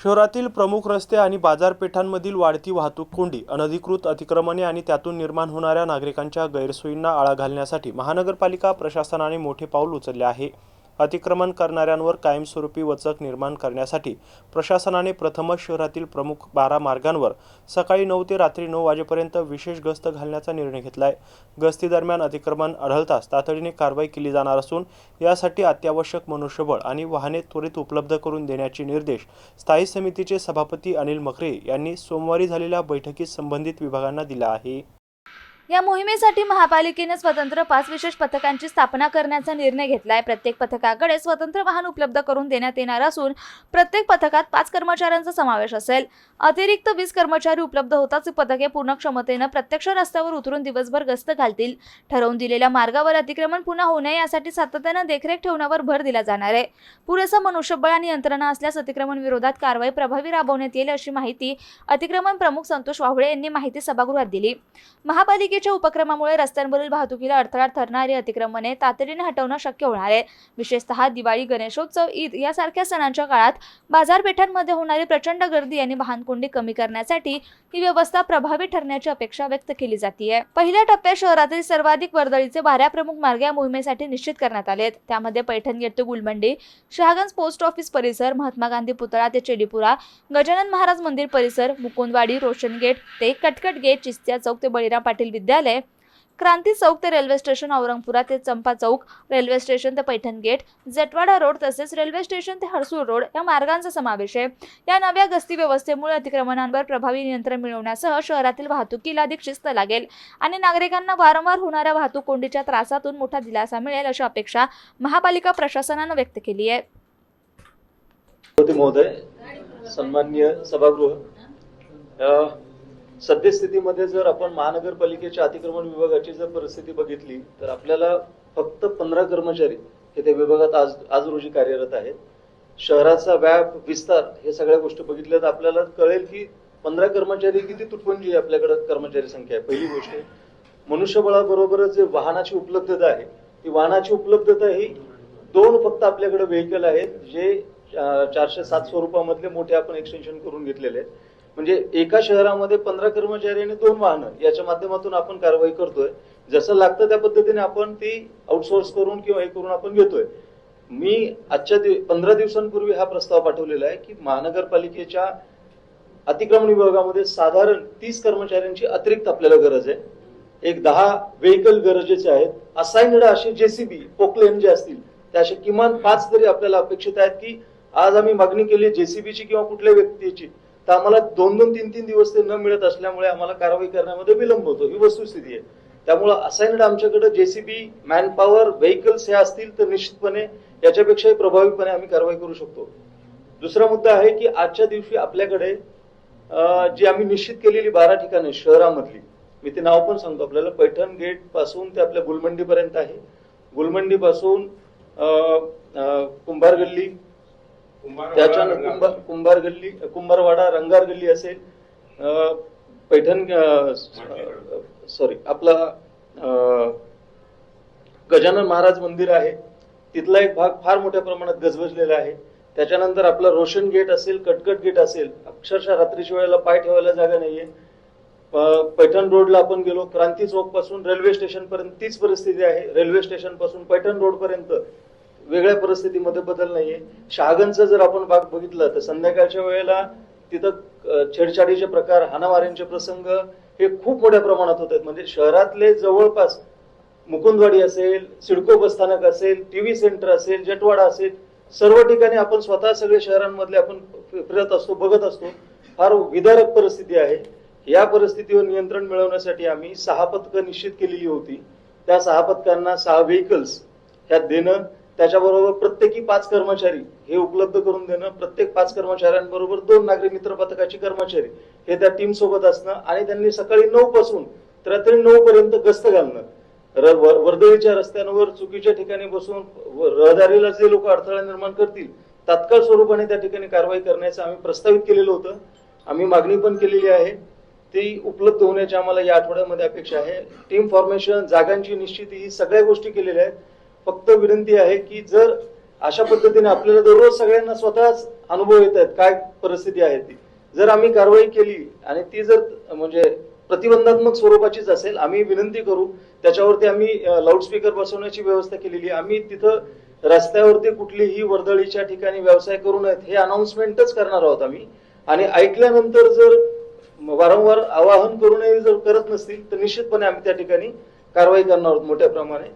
शहरातील प्रमुख रस्ते आणि बाजारपेठांमधील वाढती वाहतूक कोंडी, अनधिकृत अतिक्रमणे आणि त्यातून निर्माण होणाऱ्या नागरिकांच्या गैरसोयींना आळा घालण्यासाठी महानगरपालिका प्रशासनाने मोठे पाऊल उचलले आहे. अतिक्रमण करणाऱ्यांवर कायमस्वरूपी वचक निर्माण करण्यासाठी प्रशासनाने प्रथमच शहरातील प्रमुख 12 मार्गांवर सकाळी 9 ते रात्री 9 वाजेपर्यंत विशेष गस्त घालण्याचा निर्णय घेतला आहे. गस्तीदरम्यान अतिक्रमण आढळताच तातडीने कारवाई केली जाणार असून यासाठी अत्यावश्यक मनुष्यबळ आणि वाहने त्वरित उपलब्ध करून देण्याचे निर्देश स्थायी समितीचे सभापती अनिल मखरे यांनी सोमवारी झालेल्या बैठकीत संबंधित विभागांना दिला आहे. या मोहिमेसाठी महापालिकेने स्वतंत्र 5 विशेष पथकांची स्थापना करण्याचा निर्णय घेतला आहे. प्रत्येक पथकाकडे स्वतंत्र वाहन उपलब्ध करून देण्यात येणार असून प्रत्येक पथकात 5 कर्मचाऱ्यांचा समावेश असेल. अतिरिक्त 20 कर्मचारी उपलब्ध होताच पथके पूर्ण क्षमतेने प्रत्यक्ष रस्त्यावर उतरून दिवसभर गस्त घालतील. ठरवून दिलेल्या मार्गावर अतिक्रमण पुन्हा होऊ नये यासाठी सातत्याने देखरेख ठेवण्यावर भर दिला जाणार आहे. पुरेसा मनुष्यबळ आणि यंत्रणा असल्यास अतिक्रमण विरोधात कारवाई प्रभावी राबवण्यात येईल अशी माहिती अतिक्रमण प्रमुख संतोष वाहुळे यांनी माहिती सभागृहात दिली. महापालिकेच्या उपक्रमामुळे रस्त्यांवरील वाहतुकीला अडथळा ठरणारी अतिक्रमणे तातडीने हटवणं शक्य होणार आहे. विशेषतः दिवाळी, गणेशोत्सव, ईद यासारख्या सणांच्या काळात बाजारपेठांमध्ये होणारी प्रचंड गर्दी आणि वाहनकोंडी कमी करण्यासाठी ही व्यवस्था प्रभावी ठरण्याची अपेक्षा व्यक्त केली जाते. पहिल्या टप्प्यात शहरातील सर्वाधिक वर्दळीचे 12 प्रमुख मार्ग या मोहिमेसाठी निश्चित करण्यात आले. त्यामध्ये पैठण गेट ते गुलमंडी, शहागंज पोस्ट ऑफिस परिसर, महात्मा गांधी पुतळा ते चेडीपुरा, गजानन महाराज मंदिर परिसर, मुकुंदवाडी, रोशन गेट ते कटकट गेट, चिस्तिया चौक ते बळीराम पाटील विद्यालय, क्रांती चौक ते रेल्वे स्टेशन, औरंगपुरा ते चंपा चौक, रेल्वे स्टेशन ते पैठण गेट, जटवाडा रोड तसेच रेल्वे स्टेशन ते हर्सूल रोड या मार्गांचा समावेश आहे. या नव्या गस्ती व्यवस्थेमुळे अतिक्रमणांवर प्रभावी नियंत्रण मिळवण्यासह शहरातील वाहतुकीला अधिक शिस्त लागेल आणि नागरिकांना वारंवार होणाऱ्या वाहतूक कोंडीच्या त्रासातून मोठा दिलासा मिळेल अशी अपेक्षा महापालिका प्रशासनाने व्यक्त केली आहे. महोदय, सन्माननीय सभागृह, सद्यस्थितीमध्ये जर आपण महानगरपालिकेच्या अतिक्रमण विभागाची जर परिस्थिती बघितली तर आपल्याला फक्त 15 कर्मचारी हे त्या विभागात आज रोजी कार्यरत आहेत. शहराचा व्याप, विस्तार हे सगळ्या गोष्टी बघितल्या तर आपल्याला कळेल की 15 कर्मचारी किती तुटपुंजी आपल्याकडे कर्मचारी संख्या आहे. पहिली गोष्ट, मनुष्यबळाबरोबरच जे वाहनाची उपलब्धता आहे, ती वाहनाची उपलब्धता ही 2 फक्त आपल्याकडे व्हेकल आहेत जे 407 स्वरूपामधले मोठे आपण एक्सटेन्शन करून घेतलेले आहेत. म्हणजे एका शहरामध्ये 15 कर्मचारी आणि 2 वाहनं याच्या माध्यमातून आपण कारवाई करतोय. जसं लागतं त्या पद्धतीने आपण ती आउटसोर्स करून किंवा हे करून आपण घेतोय. मी आजच्या 15 दिवसांपूर्वी हा प्रस्ताव पाठवलेला आहे की महानगरपालिकेच्या अतिक्रमण विभागामध्ये साधारण 30 कर्मचाऱ्यांची अतिरिक्त आपल्याला गरज आहे. एक 10 व्हेकल गरजेचे आहेत. असाइन्ड असे जेसीबी, पोकलेन जे असतील त्या असे किमान 5 तरी आपल्याला अपेक्षित आहेत की आज आम्ही मागणी केली जेसीबीची किंवा कुठल्या व्यक्तीची, तर आम्हाला 2-2, 3-3 दिवस ते न मिळत असल्यामुळे आम्हाला कारवाई करण्यामध्ये विलंब होतो. ही वस्तुस्थिती आहे. त्यामुळे असाइन्ड आमच्याकडे जेसीबी, मॅनपॉवर, व्हेकल्स हे असतील तर निश्चितपणे याच्यापेक्षाही प्रभावीपणे आम्ही कारवाई करू शकतो. दुसरा मुद्दा आहे की आजच्या दिवशी आपल्याकडे जी आम्ही निश्चित केलेली 12 ठिकाणे शहरामधली, मी ते नाव पण सांगतो आपल्याला. पैठण गेट पासून ते आपल्या गुलमंडी पर्यंत आहे. गुलमंडी पासून कुंभार गल्ली, त्याच्यानंतर कुंभार गल्ली, कुंभारवाडा, रंगार गल्ली असेल, पैठण आपला गजानन महाराज मंदिर आहे, तिथला एक भाग फार मोठ्या प्रमाणात गजबजलेला आहे. त्याच्यानंतर आपला रोशन गेट असेल, कटकट गेट असेल, अक्षरशः रात्रीच्या वेळेला पाय ठेवायला जागा नाहीये. पैठण रोडला आपण गेलो, क्रांती चौक पासून रेल्वे स्टेशन पर्यंत तीच परिस्थिती आहे. रेल्वे स्टेशन पासून पैठण रोड पर्यंत वेगळ्या परिस्थितीमध्ये बदल नाहीये. शहागंजचा जर आपण भाग बघितला तर संध्याकाळच्या वेळेला तिथं छेडछाडीचे प्रकार, हाणामारींचे प्रसंग हे खूप मोठ्या प्रमाणात होत आहेत. म्हणजे शहरातले जवळपास मुकुंदवाडी असेल, सिडको बसस्थानक असेल, टीव्ही सेंटर असेल, जटवाडा असेल, सर्व ठिकाणी आपण स्वतः सगळे शहरांमधले आपण फिरत असतो, बघत असतो. फार विदारक परिस्थिती आहे. या परिस्थितीवर नियंत्रण मिळवण्यासाठी आम्ही 6 पथकं निश्चित केलेली होती. त्या 6 पथकांना 6 व्हेकल्स ह्यात देणं, त्याच्याबरोबर प्रत्येकी 5 कर्मचारी हे उपलब्ध करून देणं, प्रत्येक 5 कर्मचाऱ्यांबरोबर 2 नागरी मित्र पथकाची कर्मचारी हे त्या टीम सोबत असणं आणि त्यांनी सकाळी 9 पासून रात्री 9 पर्यंत गस्त घालणं. वर्दळीच्या रस्त्यांवर चुकीच्या ठिकाणी बसून रहदारीला जे लोक अडथळा निर्माण करतील तात्काळ स्वरूपाने त्या ठिकाणी कारवाई करण्याचं आम्ही प्रस्तावित केलेलं होतं. आम्ही मागणी पण केलेली आहे. ती उपलब्ध होण्याची आम्हाला या आठवड्यामध्ये अपेक्षा आहे. टीम फॉर्मेशन, जागांची निश्चिती, ही सगळ्या गोष्टी केलेल्या आहेत. फक्त विनंती आहे की जर अशा पद्धतीने आपल्याला दररोज सगळ्यांना स्वतःच अनुभव येत आहेत काय परिस्थिती आहे ती. जर आम्ही कारवाई केली आणि ती जर म्हणजे प्रतिबंधात्मक स्वरूपाचीच असेल, आम्ही विनंती करू. त्याच्यावरती आम्ही लाऊडस्पीकर बसवण्याची व्यवस्था केलेली आहे. आम्ही तिथं रस्त्यावरती कुठलीही वर्दळीच्या ठिकाणी व्यवसाय करू नयेत हे अनाउन्समेंटच करणार आहोत आम्ही. आणि ऐकल्यानंतर जर वारंवार आवाहन करूनही जर करत नसतील तर निश्चितपणे आम्ही त्या ठिकाणी कारवाई करणार आहोत मोठ्या प्रमाणे.